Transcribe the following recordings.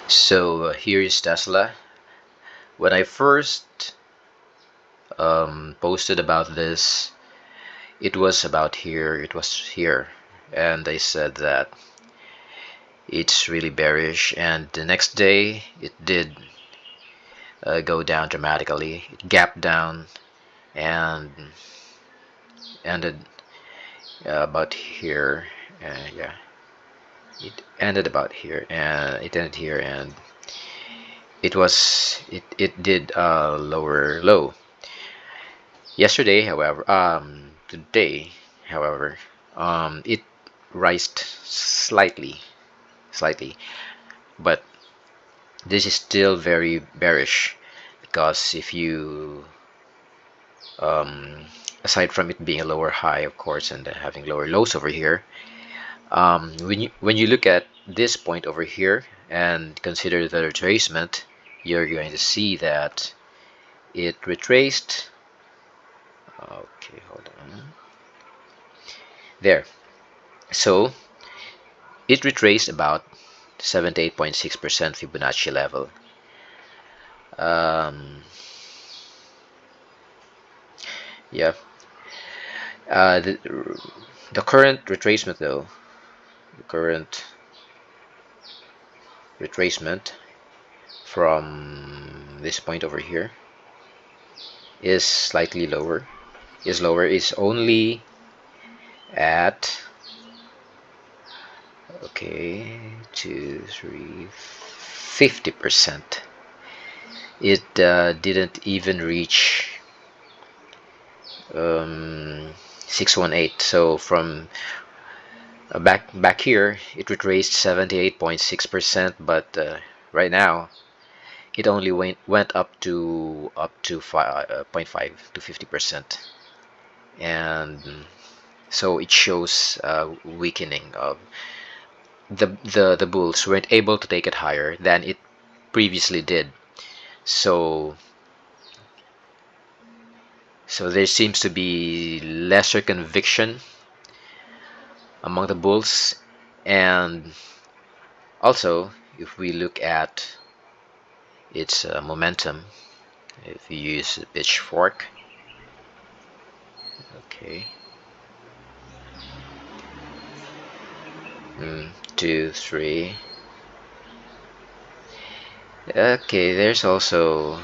So here is Tesla. When I first posted about this, it was about here, it was here, and I said that it's really bearish, and the next day it did go down dramatically. It gapped down and ended about here. Yeah, it ended about here, and it ended here, and it did a lower low. Yesterday, however, today, however, it rised slightly, but this is still very bearish because if you, um, aside from it being a lower high, of course, and having lower lows over here, when you look at this point over here and consider the retracement, you're going to see that it retraced. Okay, hold on. There. So it retraced about 78.6% Fibonacci level. Um, yeah, uh, the, the current retracement though, the current retracement from this point over here is slightly lower. Is only at, okay, 2, 3, 50%. It didn't even reach 618. So from back here, it retraced 78.6%, but right now it only went up to 0.5 to 50%, and so it shows weakening of the bulls weren't able to take it higher than it previously did. So there seems to be lesser conviction among the bulls, and also if we look at its momentum, if you use a pitchfork, okay, 2, 3, okay, there's also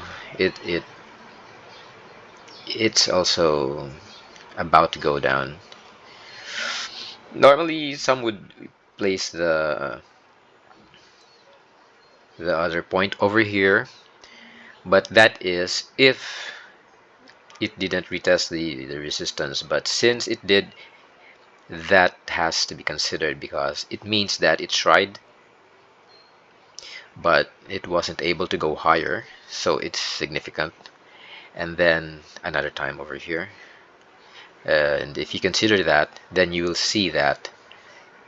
it's also about to go down. Normally some would place the other point over here, but that is if it didn't retest the resistance. But since it did, that has to be considered because it means that it tried but it wasn't able to go higher, so it's significant. And then another time over here, and if you consider that, then you will see that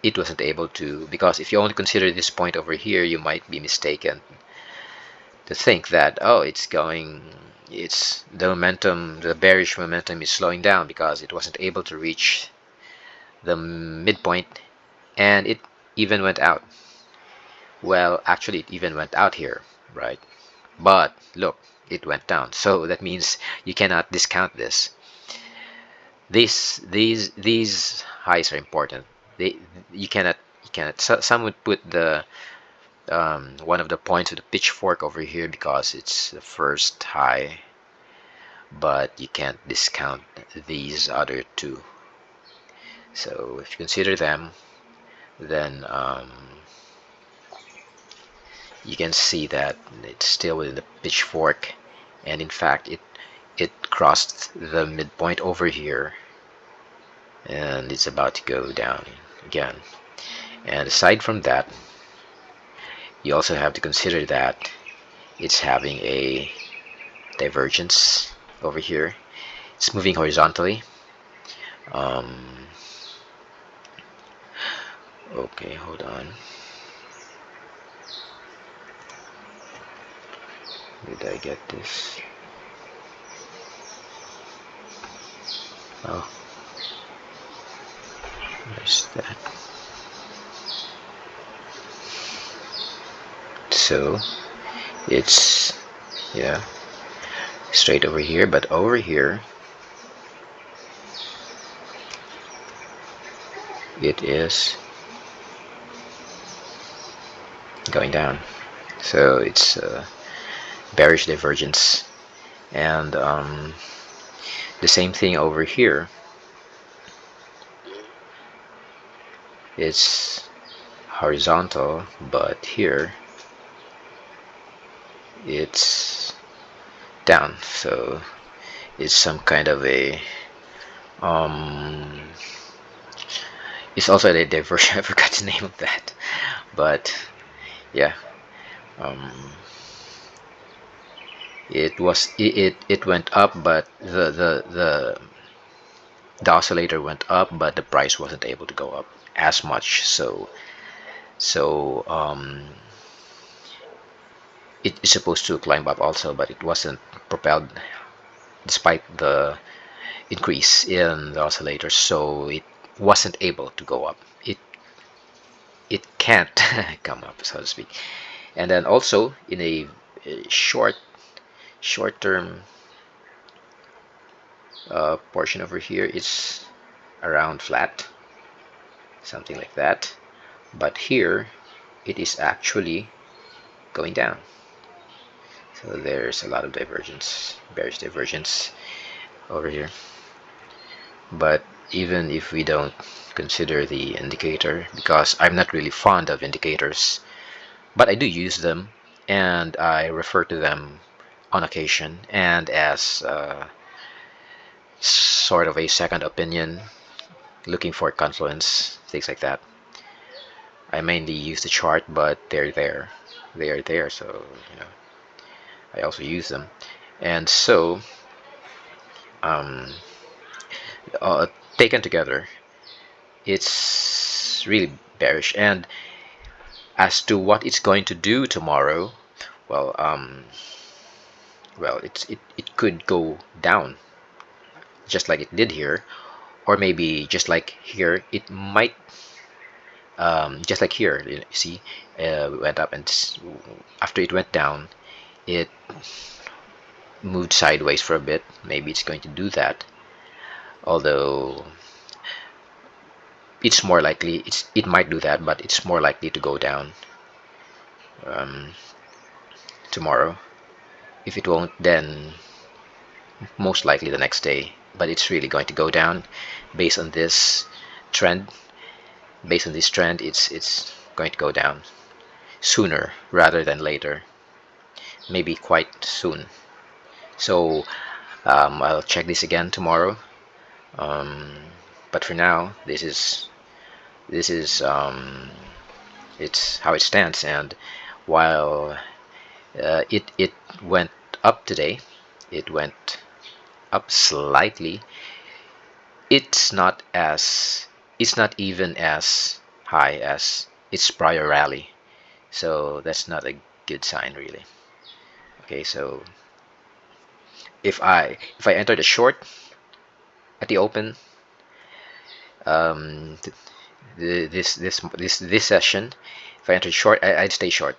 it wasn't able to, because if you only consider this point over here, you might be mistaken to think that, oh, it's the momentum, the bearish momentum is slowing down because it wasn't able to reach the midpoint, and it even went out. Well, actually it even went out here, right? But look, it went down, so that means you cannot discount this. These highs are important. They you cannot. Some would put the one of the points of the pitchfork over here because it's the first high, but you can't discount these other two. So if you consider them, then you can see that it's still within the pitchfork, and in fact it crossed the midpoint over here, and it's about to go down again. And aside from that, you also have to consider that it's having a divergence over here. It's moving horizontally. Okay, hold on. Did I get this? Oh, where's that? So it's, yeah, straight over here, but over here it is going down. So it's bearish divergence. And the same thing over here. It's horizontal, but here it's down. So it's some kind of a it's also a diversion. I forgot the name of that, but yeah, um, it went up, but the oscillator went up, but the price wasn't able to go up as much. So it is supposed to climb up also, but it wasn't propelled despite the increase in the oscillator, so it wasn't able to go up. It can't come up, so to speak. And then also in a short term portion over here, it's around flat, something like that. But here it is actually going down. So there's a lot of divergence, bearish divergence over here. But even if we don't consider the indicator, because I'm not really fond of indicators, but I do use them and I refer to them on occasion and as sort of a second opinion, looking for confluence, things like that. I mainly use the chart, but they're there. They are there, so I also use them. And so um, uh, taken together, it's really bearish. And as to what it's going to do tomorrow, well, it could go down just like it did here, or maybe just like here. It might just like here. You see, went up, and after it went down, it moved sideways for a bit. Maybe it's going to do that, although it's more likely it might do that, but it's more likely to go down um, tomorrow. If it won't, then most likely the next day. But it's really going to go down based on this trend. Based on this trend, it's going to go down sooner rather than later. Maybe quite soon. So I'll check this again tomorrow. Um, but for now, this is it's how it stands. And while it went up today, it went up slightly. It's not even as high as its prior rally, so that's not a good sign really. Okay, so if I entered a short at the open, um, this session, if I entered short, I'd stay short.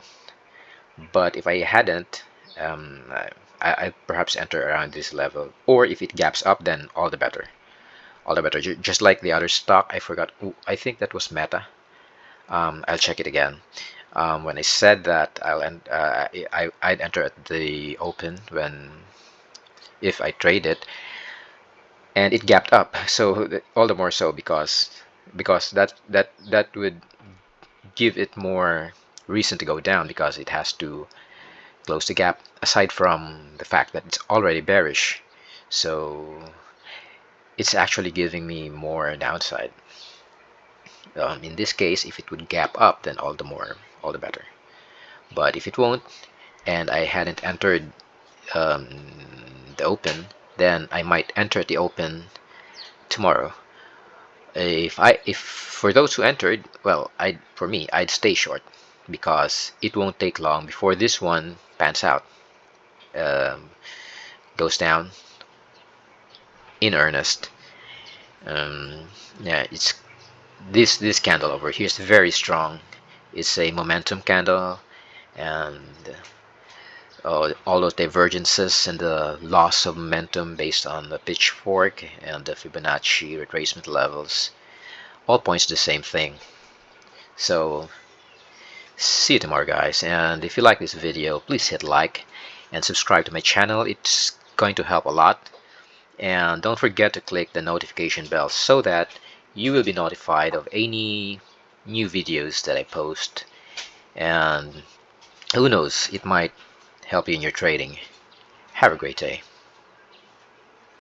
But if I hadn't, I perhaps enter around this level, or if it gaps up, then all the better. All the better. Just like the other stock, I forgot. Ooh, I think that was Meta. I'll check it again. When I said that I'd enter at the open if I trade it, and it gapped up. So all the more so because that would give it more reason to go down, because it has to close the gap. Aside from the fact that it's already bearish, so it's actually giving me more downside. In this case, if it would gap up, then all the better. But if it won't, and I hadn't entered the open, then I might enter the open tomorrow. If for those who entered, well, for me, I'd stay short, because it won't take long before this one pans out, um, goes down in earnest. Yeah, it's this candle over here is very strong. It's a momentum candle, and all those divergences and the loss of momentum based on the pitchfork and the Fibonacci retracement levels all points to the same thing. So see you tomorrow, guys, and if you like this video, please hit like and subscribe to my channel. It's going to help a lot. And don't forget to click the notification bell so that you will be notified of any new videos that I post. And who knows, it might help you in your trading. Have a great day.